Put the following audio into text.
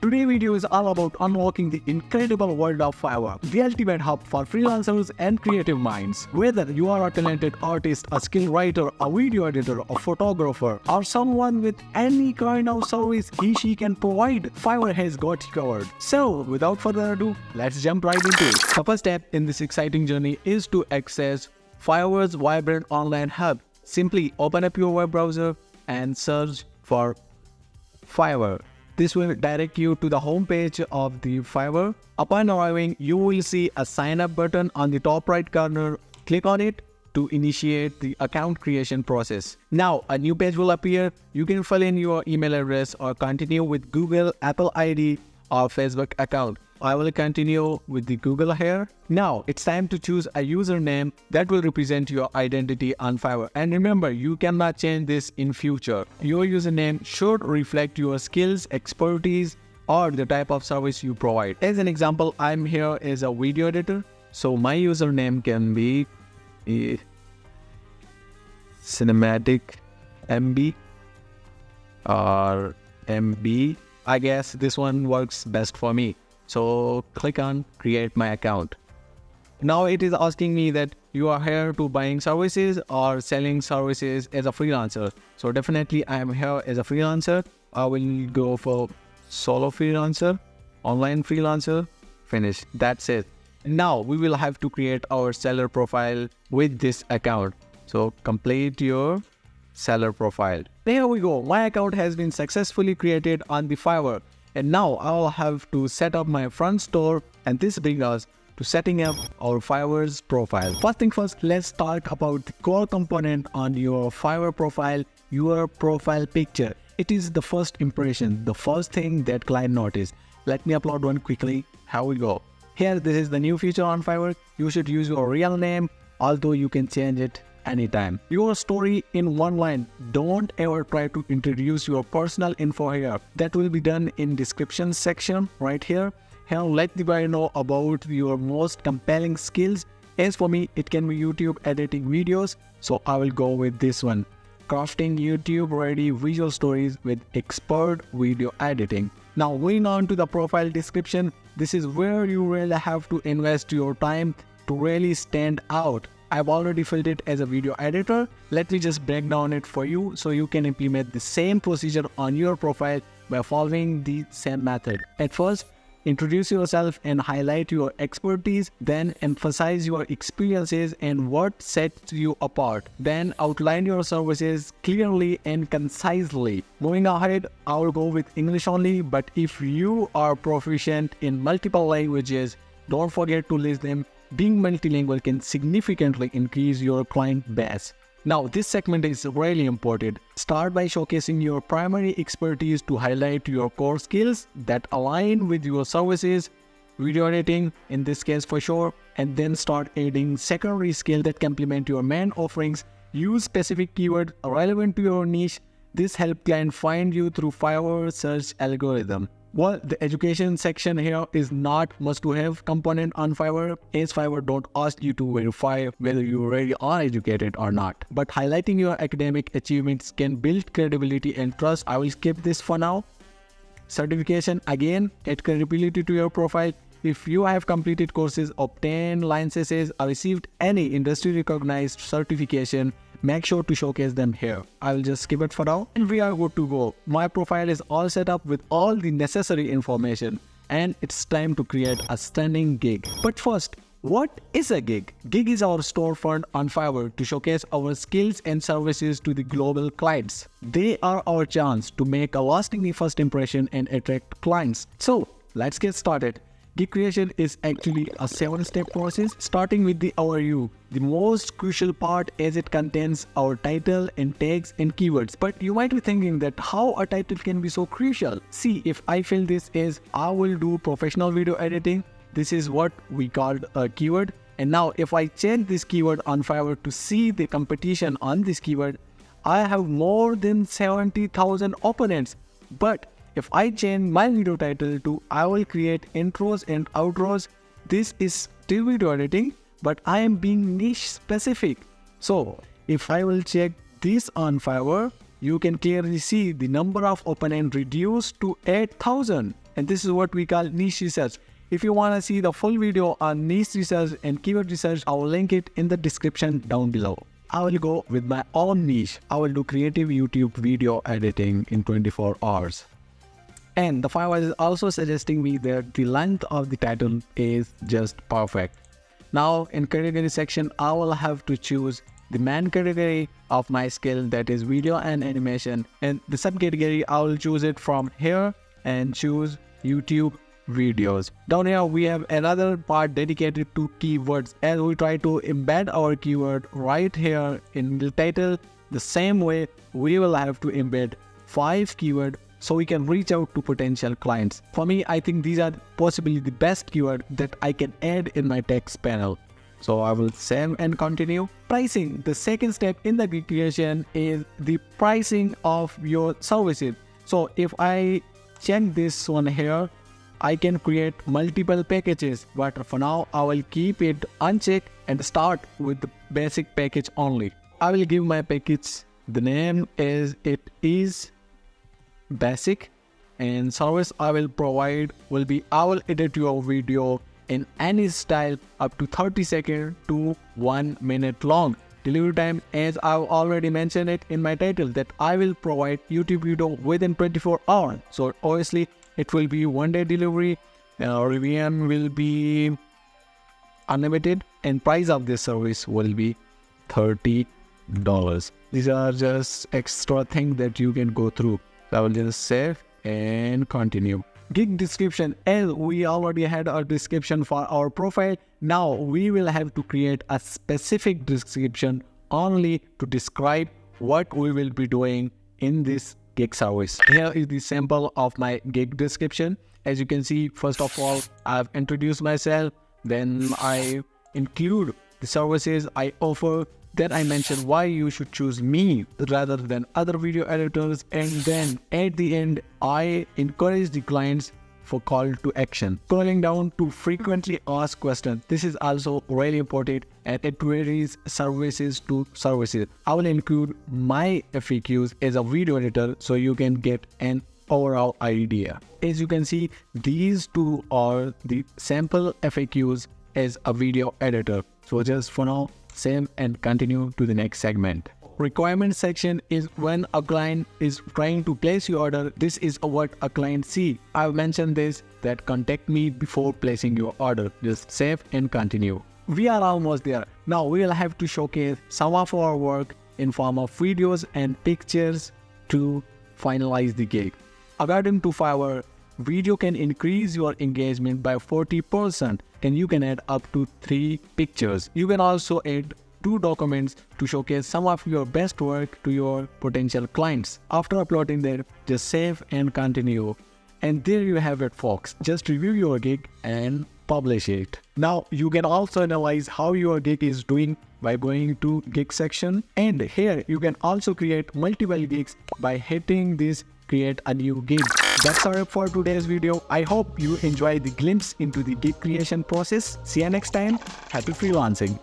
Today's video is all about unlocking the incredible world of Fiverr, the ultimate hub for freelancers and creative minds. Whether you are a talented artist, a skilled writer, a video editor, a photographer, or someone with any kind of service she can provide, Fiverr has got you covered. So, without further ado, let's jump right into it. The first step in this exciting journey is to access Fiverr's vibrant online hub. Simply open up your web browser and search for Fiverr. This will direct you to the homepage of the Fiverr. Upon arriving, you will see a sign up button on the top right corner. Click on it to initiate the account creation process. Now, a new page will appear. You can fill in your email address or continue with Google, Apple ID or Facebook account. I will continue with the Google here. Now, it's time to choose a username that will represent your identity on Fiverr. And remember, you cannot change this in future. Your username should reflect your skills, expertise, or the type of service you provide. As an example, I'm here as a video editor. So my username can be cinematic MB or MB. I guess this one works best for me. So click on create my account. Now it is asking me that you are here to buying services or selling services as a freelancer. So definitely I am here as a freelancer. I will go for solo freelancer, online freelancer, finish. That's it. Now we will have to create our seller profile with this account. So complete your seller profile. There we go. My account has been successfully created on the Fiverr. And now I'll have to set up my front store, and this brings us to setting up our Fiverr's profile. First thing first, let's talk about the core component on your Fiverr profile, your profile picture. It is the first impression, the first thing that client notice. Let me upload one quickly. Here we go. Here, this is the new feature on Fiverr. You should use your real name, although you can change it anytime. Your story in one line. Don't ever try to introduce your personal info here. That will be done in description section right here. Here, let the buyer know about your most compelling skills. As for me, it can be YouTube editing videos. So I will go with this one. Crafting YouTube ready visual stories with expert video editing. Now moving on to the profile description. This is where you really have to invest your time to really stand out. I've already filled it as a video editor. Let me just break down it for you so you can implement the same procedure on your profile by following the same method. At first, introduce yourself and highlight your expertise. Then emphasize your experiences and what sets you apart. Then outline your services clearly and concisely. Moving ahead, I will go with English only, but if you are proficient in multiple languages, don't forget to list them. Being multilingual can significantly increase your client base. Now, this segment is really important. Start by showcasing your primary expertise to highlight your core skills that align with your services, video editing in this case for sure, and then start adding secondary skills that complement your main offerings. Use specific keywords relevant to your niche. This helps clients find you through Fiverr search algorithm. Well, the education section here is not must-to-have component on Fiverr, as Fiverr don't ask you to verify whether you really are educated or not. But highlighting your academic achievements can build credibility and trust. I will skip this for now. Certification, again, add credibility to your profile. If you have completed courses, obtained licenses, or received any industry-recognized certification, make sure to showcase them here. I will just skip it for now and we are good to go. My profile is all set up with all the necessary information and it's time to create a stunning gig. But first, what is a gig? Gig is our storefront on Fiverr to showcase our skills and services to the global clients. They are our chance to make a lasting first impression and attract clients. So let's get started. Gig creation is actually a 7-step process, starting with the overview, the most crucial part as it contains our title and tags and keywords. But you might be thinking that how a title can be so crucial. See, if I fill this as I will do professional video editing, this is what we called a keyword. And now if I change this keyword on Fiverr to see the competition on this keyword, I have more than 70,000 opponents. But if I change my video title to I will create intros and outros, this is still video editing, but I am being niche specific. So if I will check this on Fiverr, you can clearly see the number of opponents reduced to 8,000. And this is what we call niche research. If you want to see the full video on niche research and keyword research, I will link it in the description down below. I will go with my own niche. I will do creative YouTube video editing in 24 hours. And the Fiverr is also suggesting me that the length of the title is just perfect. Now in category section, I will have to choose the main category of my skill, that is video and animation. And the subcategory, I will choose it from here and choose YouTube videos. Down here we have another part dedicated to keywords, as we try to embed our keyword right here in the title. The same way we will have to embed 5 keywords so we can reach out to potential clients. For me, I think these are possibly the best keyword that I can add in my text panel. So I will save and continue. Pricing. The second step in the gig creation is the pricing of your services. So if I check this one here, I can create multiple packages, but for now I will keep it unchecked and start with the basic package only. I will give my package the name as it is basic, and service I will provide will be I will edit your video in any style up to 30 seconds to 1 minute long. Delivery time, as I've already mentioned it in my title, that I will provide YouTube video within 24 hours. So obviously it will be 1-day delivery. Review will be unlimited, and price of this service will be $30. These are just extra things that you can go through. So I will just save and continue. Gig description, as we already had a description for our profile, now we will have to create a specific description only to describe what we will be doing in this gig service. Here is the sample of my gig description. As you can see, first of all, I've introduced myself, then I include the services I offer, then I mention why you should choose me rather than other video editors, and then at the end I encourage the clients for call to action. Scrolling down to frequently asked questions. This is also really important, and it varies services to services. I will include my FAQs as a video editor so you can get an overall idea. As you can see, these two are the sample FAQs as a video editor. So just for now, save and continue to the next segment. Requirement section is when a client is trying to place your order. This is what a client see. I've mentioned this, that contact me before placing your order. Just save and continue. We are almost there. Now we will have to showcase some of our work in form of videos and pictures to finalize the gig. According to Fiverr, video can increase your engagement by 40%, and you can add up to 3 pictures. You can also add 2 documents to showcase some of your best work to your potential clients. After uploading them, just save and continue. And there you have it, folks. Just review your gig and publish it. Now you can also analyze how your gig is doing by going to gig section, and here you can also create multiple gigs by hitting this create a new gig. That's all for today's video. I hope you enjoy the glimpse into the gig creation process. See you next time. Happy freelancing.